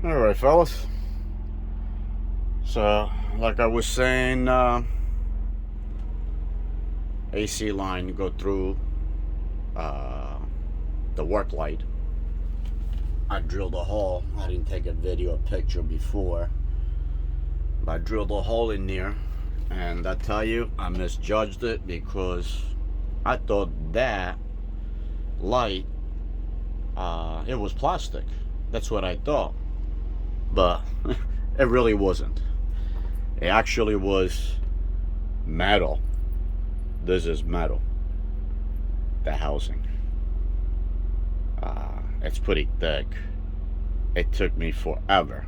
Alright, fellas. So, like I was saying, AC line go through uh, the work light. I drilled a hole. I didn't take a video or picture before. But I drilled a hole in there. And I tell you, I misjudged it because I thought that light, it was plastic. That's what I thought. But it really wasn't. It actually was metal. This is metal. The housing. It's pretty thick. It took me forever.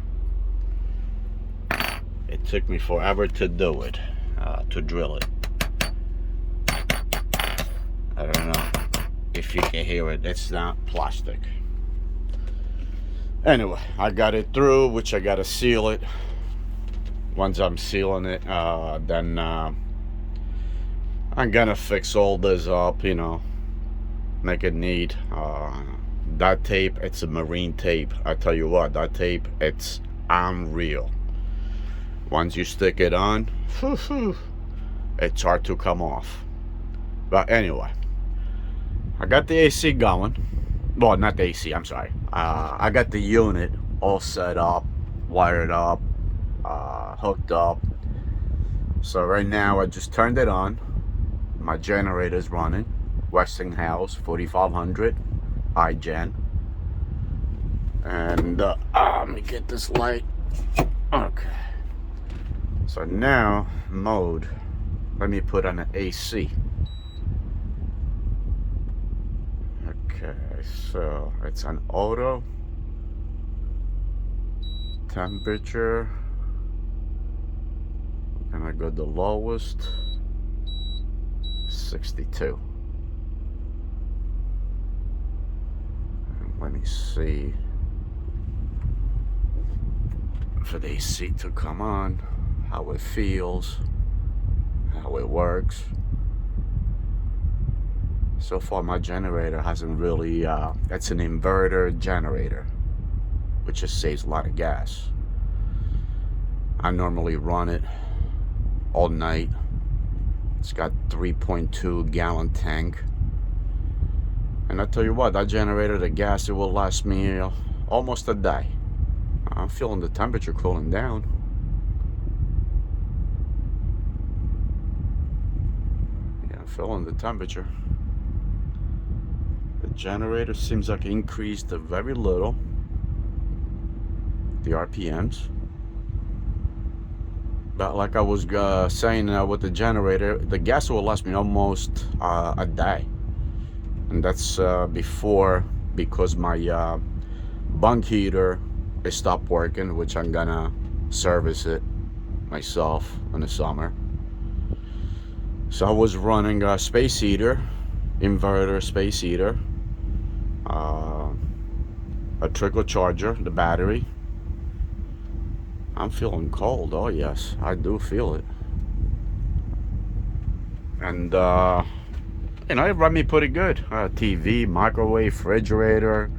It took me forever to do it, to drill it. I don't know if you can hear it. It's not plastic. Anyway, I got it through, which I gotta seal it. Once I'm sealing it, then I'm gonna fix all this up, make it neat. That tape, it's a marine tape. I tell you what, that tape, it's unreal. Once you stick it on, it's hard to come off. But anyway, I got the AC going. Well, not the AC, I'm sorry. I got the unit all set up, wired up, hooked up. So right now I just turned it on. My generator's running. Westinghouse 4500 iGen. And let me get this light. Okay. So now mode. Let me put on an AC. Okay, so it's an auto. Temperature. And I go the lowest, 62. And let me see for the AC to come on, how it feels, how it works. So far my generator hasn't really, it's an inverter generator, which just saves a lot of gas. I normally run it all night. It's got 3.2 gallon tank, and I tell you what, that generator, the gas, it will last me almost a day. I'm feeling the temperature cooling down. Yeah, I'm feeling the temperature. The generator seems like it increased very little, the RPMs. But like I was saying, with the generator, the gas will last me almost a day. And that's because my bunk heater it stopped working, which I'm gonna service it myself in the summer. So I was running a space heater, inverter space heater, a trickle charger, the battery. I'm feeling cold. Oh yes, I do feel it. And it run me pretty good. TV, microwave, refrigerator,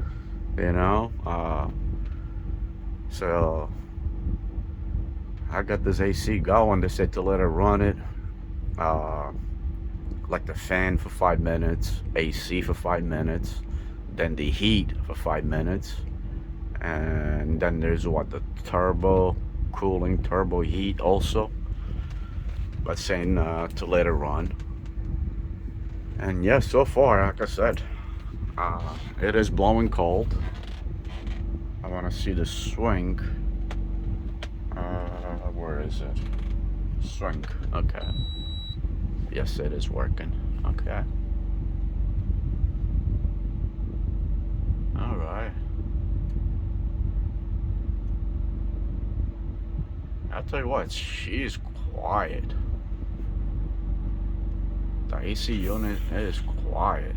so I got this AC going. They said to let it run it, like the fan for 5 minutes, AC for 5 minutes, then the heat for 5 minutes, and then there's the turbo cooling, turbo heat also, but saying to let it run. And yes, so far, like I said, it is blowing cold. I want to see the swing. Where is it? Swing. Okay. Yes, it is working. Okay. All right. I'll tell you what, she's quiet. The AC unit is quiet.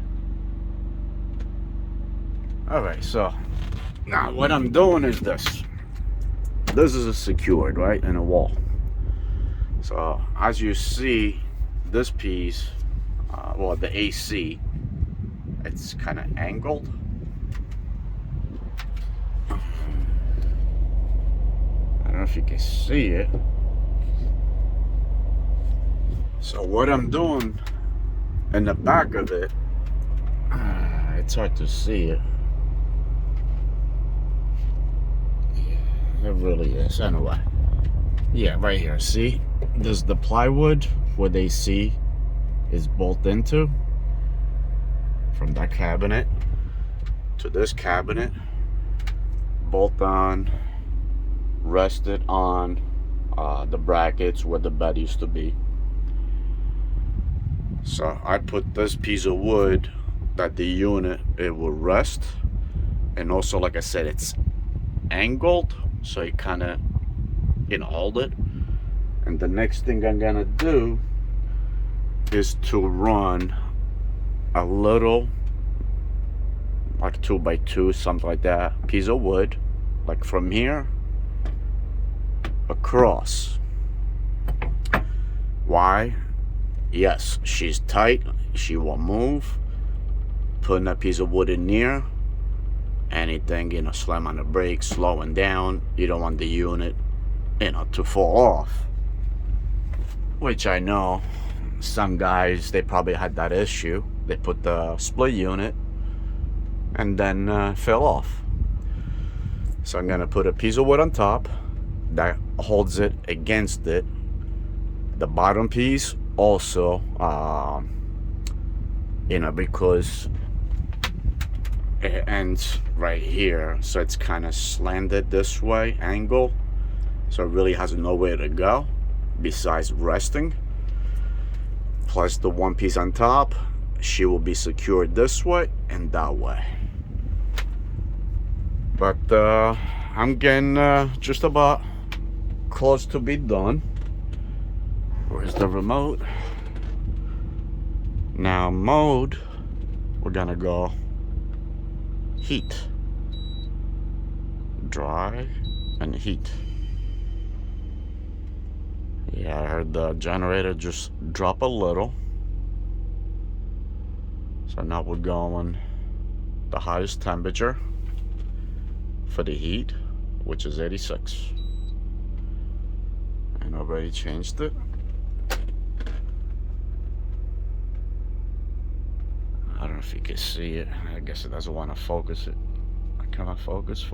Alright, so now what I'm doing is this. This is secured, right, in a wall. So as you see, this piece, the AC, it's kind of angled. if you can see it. So what I'm doing in the back of it, it's hard to see it. Yeah, it really is. Anyway, yeah, right here. See, there's the plywood where they see is bolted into, from that cabinet to this cabinet, bolt on, rested on the brackets where the bed used to be. So I put this piece of wood that the unit, it will rest, and also, like I said, it's angled, so it kind of, hold it. And the next thing I'm gonna do is to run a little, like 2x2, something like that, piece of wood, like from here across. Why? Yes, she's tight, she won't move. Putting that piece of wood in there, anything, slam on the brakes, slowing down, you don't want the unit, to fall off. Which I know some guys, they probably had that issue. They put the split unit and then fell off. So I'm gonna put a piece of wood on top that holds it against it. The bottom piece also, because it ends right here, so it's kind of slanted this way, angle, so it really has nowhere to go besides resting. Plus the one piece on top, she will be secured this way and that way. But I'm getting just about close to be done. Where's the remote? Now mode, we're gonna go heat, dry, and heat. Yeah, I heard the generator just drop a little. So now we're going the highest temperature for the heat, which is 86. And I already changed it. I don't know if you can see it. I guess it doesn't want to focus it. Come on, focus.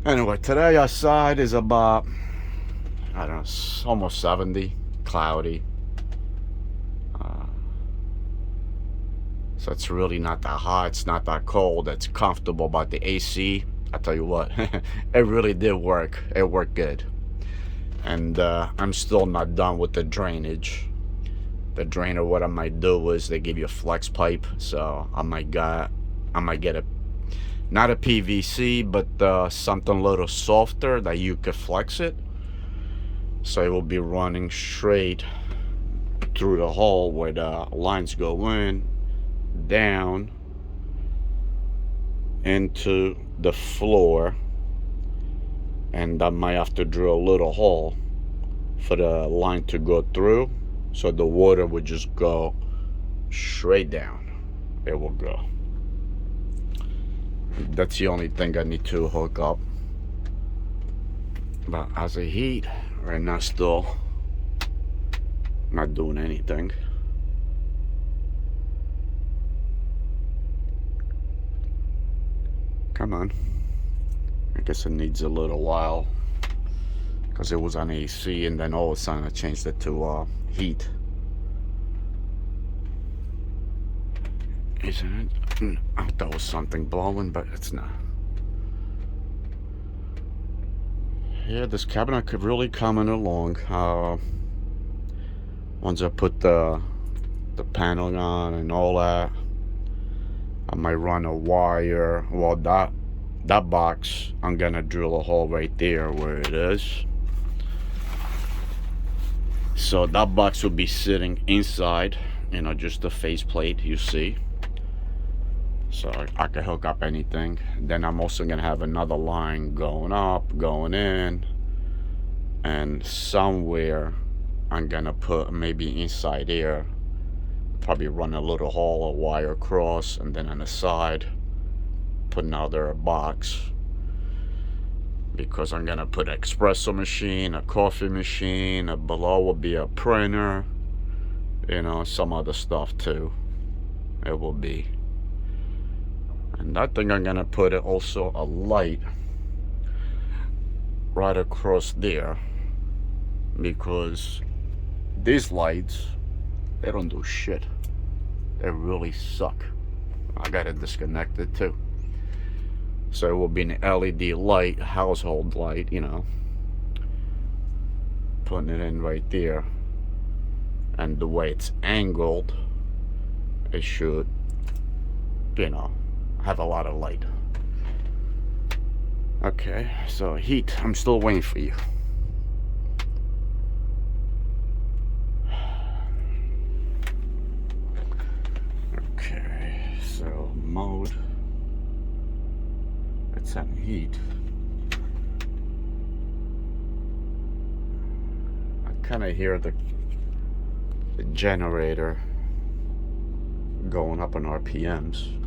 Anyway, today outside is about, I don't know, almost 70, cloudy. So it's really not that hot, it's not that cold, it's comfortable. But the AC, I tell you what, it really did work. It worked good. And I'm still not done with the drainage. The drainer, what I might do is they give you a flex pipe, so I might get a, not a PVC, but something a little softer that you could flex it, so it will be running straight through the hole where the lines go in, down into the floor, and I might have to drill a little hole for the line to go through, so the water would just go straight down. It will go. That's the only thing I need to hook up. But as a heat, right now still not doing anything. Come on. I guess it needs a little while, because it was on AC and then all of a sudden I changed it to heat. Isn't it? I thought it was something blowing, but it's not. Yeah, this cabinet could really coming along. Once I put the paneling on and all that, I might run a wire. Well, that box, I'm gonna drill a hole right there where it is. So that box will be sitting inside, just the faceplate, you see. So I can hook up anything. Then I'm also gonna have another line going up, going in, and somewhere I'm gonna put, maybe inside here, probably run a little hole, a wire across, and then on the side put another box because I'm gonna put an espresso machine, a coffee machine, below will be a printer, some other stuff too. It will be. And I think I'm gonna put also a light right across there, because these lights, they don't do shit. They really suck. I got it disconnected too. So it will be an LED light, household light, putting it in right there. And the way it's angled, it should, have a lot of light. Okay, so heat, I'm still waiting for you. Okay, so mode, it's on heat. I kind of hear the generator going up on RPMs.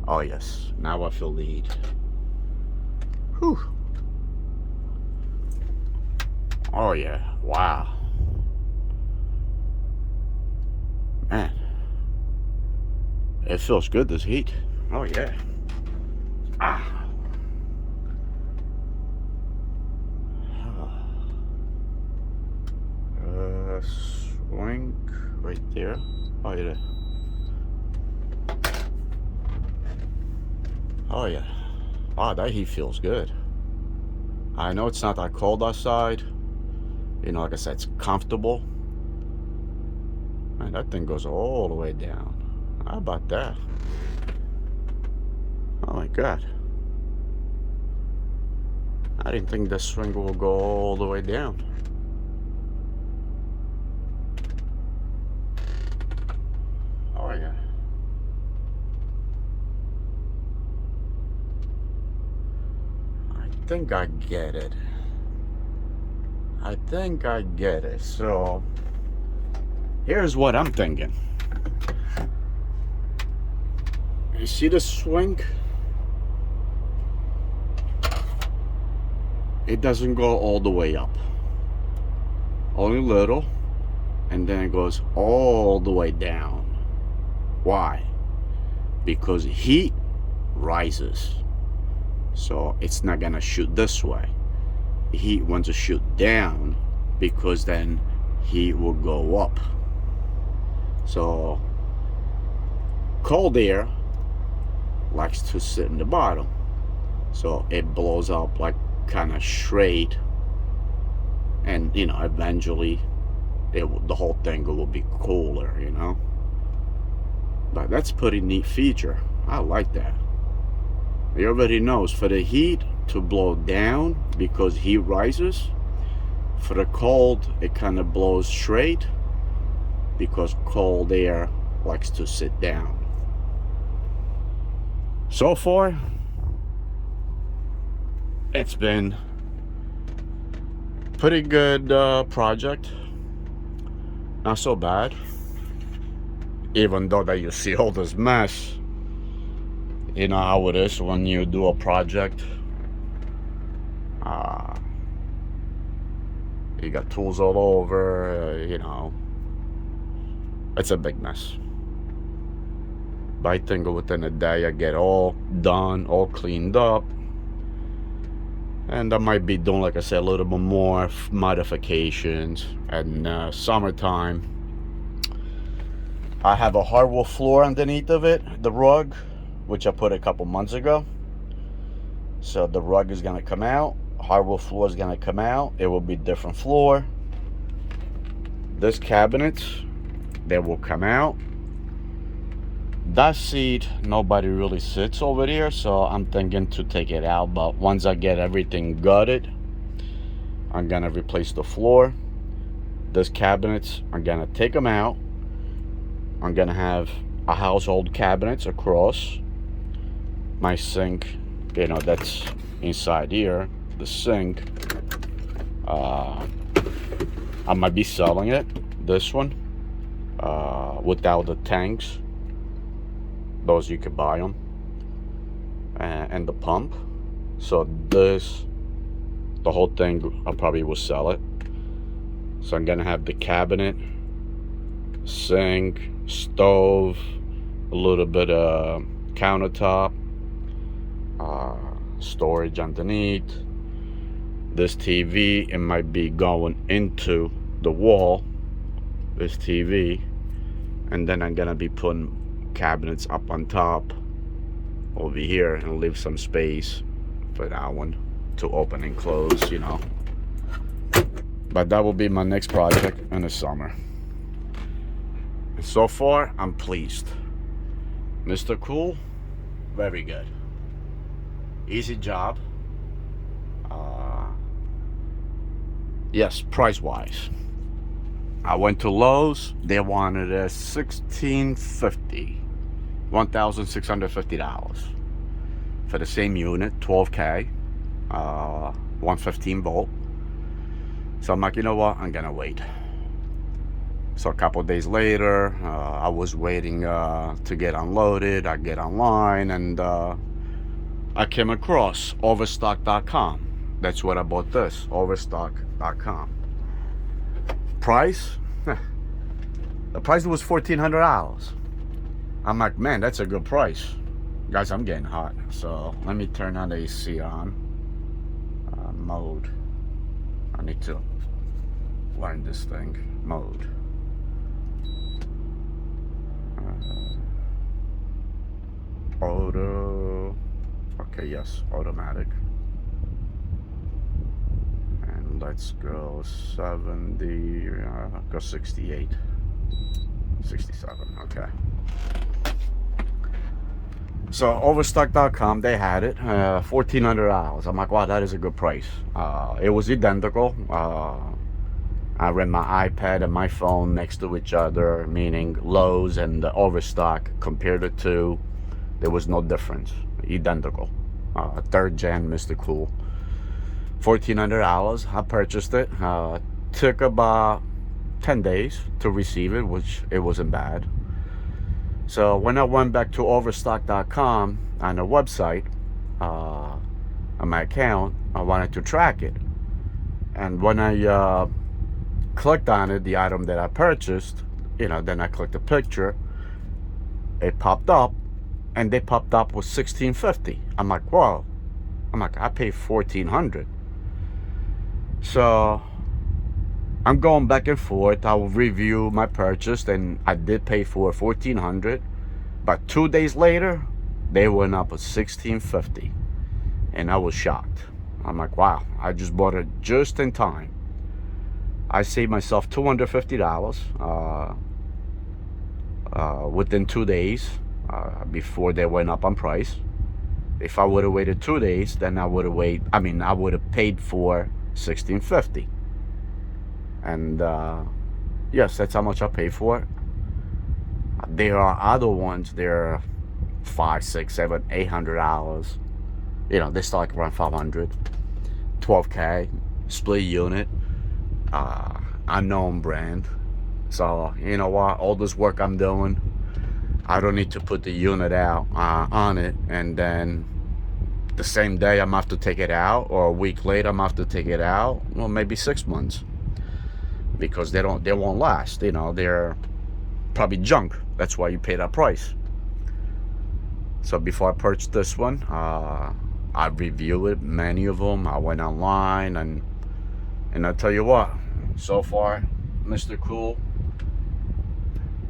Oh yes, now I feel the heat. Whew. Oh yeah, wow. Man, it feels good, this heat. Oh yeah. Ah. Swing right there. Oh yeah. Oh yeah. Wow, that heat feels good. I know it's not that cold outside. Like I said, it's comfortable. Man, that thing goes all the way down. How about that? Oh my God. I didn't think this swing will go all the way down. Oh yeah. I think I get it. So here's what I'm thinking. You see the swing? It doesn't go all the way up. Only a little. And then it goes all the way down. Why? Because heat rises. So it's not gonna shoot this way. Heat wants to shoot down, because then heat will go up. So cold air likes to sit in the bottom, so it blows up like kind of straight, and eventually the whole thing will be cooler. But that's a pretty neat feature. I like that. Everybody knows, for the heat to blow down, because heat rises, for the cold it kind of blows straight, because cold air likes to sit down. So far, it's been pretty good project. Not so bad, even though that you see all this mess. You know how it is when you do a project. You got tools all over, it's a big mess. But I think within a day I get all done, all cleaned up. And I might be doing, like I said, a little bit more modifications. And summertime, I have a hardwood floor underneath of it, the rug, which I put a couple months ago. So the rug is gonna come out, hardwood floor is gonna come out. It will be different floor. This cabinet, they will come out. That seat, nobody really sits over there, so I'm thinking to take it out. But once I get everything gutted, I'm gonna replace the floor. This cabinets, I'm gonna take them out. I'm gonna have a household cabinets across. My sink, that's inside here. The sink, I might be selling it, this one, without the tanks. Those you could buy them. And the pump, So this, the whole thing, I probably will sell it. So I'm gonna have the cabinet, sink, stove, a little bit of countertop, storage underneath. This TV, it might be going into the wall, this TV, and then I'm gonna be putting cabinets up on top over here and leave some space for that one to open and close, you know. But that will be my next project in the summer. And so far, I'm pleased. Mr. Cool, very good. Easy job. Yes, price-wise. I went to Lowe's. They wanted a $1,650, $1,650 for the same unit, 12K, 115 volt. So I'm like, you know what? I'm gonna wait. So a couple days later, I was waiting to get unloaded. I get online and I came across Overstock.com. That's where I bought this, Overstock.com. Price? The price was $1,400. I'm like, man, that's a good price. Guys, I'm getting hot. So let me turn on the AC on. Mode. I need to learn this thing. Mode. Auto. Okay, yes, automatic. And let's go 70, go 68. 67, okay. So Overstock.com, they had it, $1,400. I'm like, wow, that is a good price. It was identical. I ran my iPad and my phone next to each other, meaning Lowe's and the Overstock. Compared the two, there was no difference. Identical. Third gen Mr. Cool. $1,400. I purchased it. Took about 10 days to receive it, which it wasn't bad. So when I went back to Overstock.com on the website, on my account, I wanted to track it. And when I clicked on it, the item that I purchased, you know, then I clicked the picture, it popped up, and they popped up with $1,650. I'm like, whoa. I'm like, I paid $1,400. So I'm going back and forth. I will review my purchase, and I did pay for $1,400. But 2 days later, they went up with $1,650, and I was shocked. I'm like, wow, I just bought it just in time. I saved myself $250 within 2 days before they went up on price. If I would have waited 2 days, then I would have paid for $1,650. And yes, that's how much I paid for it. There are other ones, they're $500, $600, $700, $800. You know, they start like around 500. 12K, split unit, unknown brand. So you know what, all this work I'm doing, I don't need to put the unit out on it, and then the same day I'm have to take it out, or a week later I'm have to take it out. Well, maybe 6 months, because they won't last. You know, they're probably junk. That's why you pay that price. So before I purchased this one, I reviewed it, many of them. I went online, and I tell you what, so far, Mr. Cool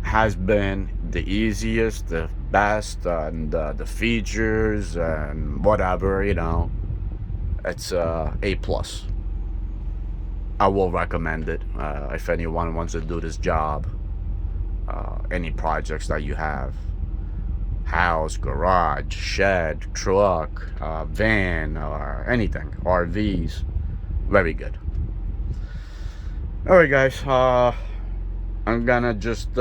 has been the easiest, the best, and the features and whatever, you know, it's A+. I will recommend it if anyone wants to do this job. Any projects that you have, house, garage, shed, truck, van, or anything, RVs, very good. All right, guys, I'm gonna just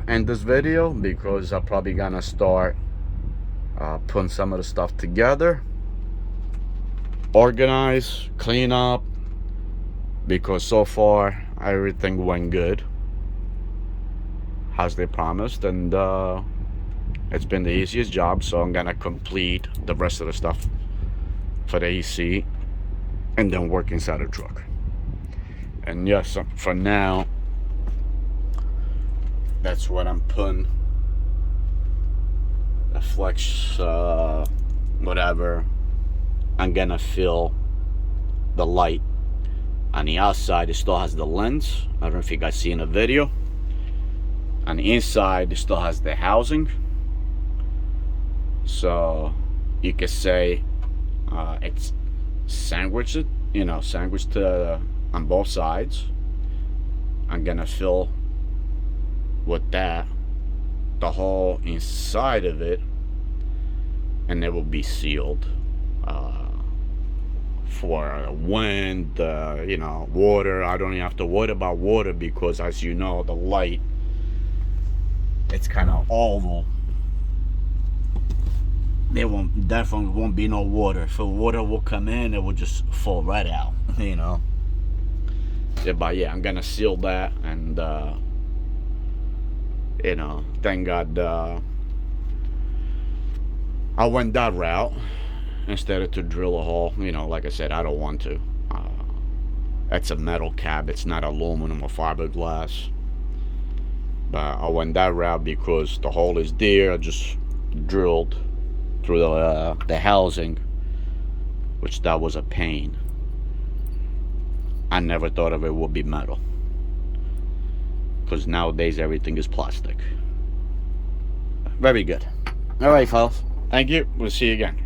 end this video, because I'm probably gonna start putting some of the stuff together, organize, clean up, because so far everything went good as they promised. And It's been the easiest job, so I'm gonna complete the rest of the stuff for the AC and then work inside the truck. And yes, for now, that's what I'm putting. The flex, whatever. I'm gonna fill the light on the outside. It still has the lens. I don't know if you guys see in the video. On the inside, it still has the housing. So you could say it's sandwiched, sandwiched on both sides. I'm gonna fill with that the whole inside of it, and it will be sealed for wind, water. I don't even have to worry about water because, as you know, the light, it's kind of oval. There definitely won't be no water. If water will come in, it will just fall right out, Yeah, but yeah, I'm gonna seal that, and thank God I went that route instead of to drill a hole. Like I said, I don't want to. It's a metal cab. It's not aluminum or fiberglass. But I went that route because the hole is there. I just drilled through the housing, which that was a pain. I never thought of it would be metal, because nowadays everything is plastic. Very good. All right, fellas. Thank you. We'll see you again.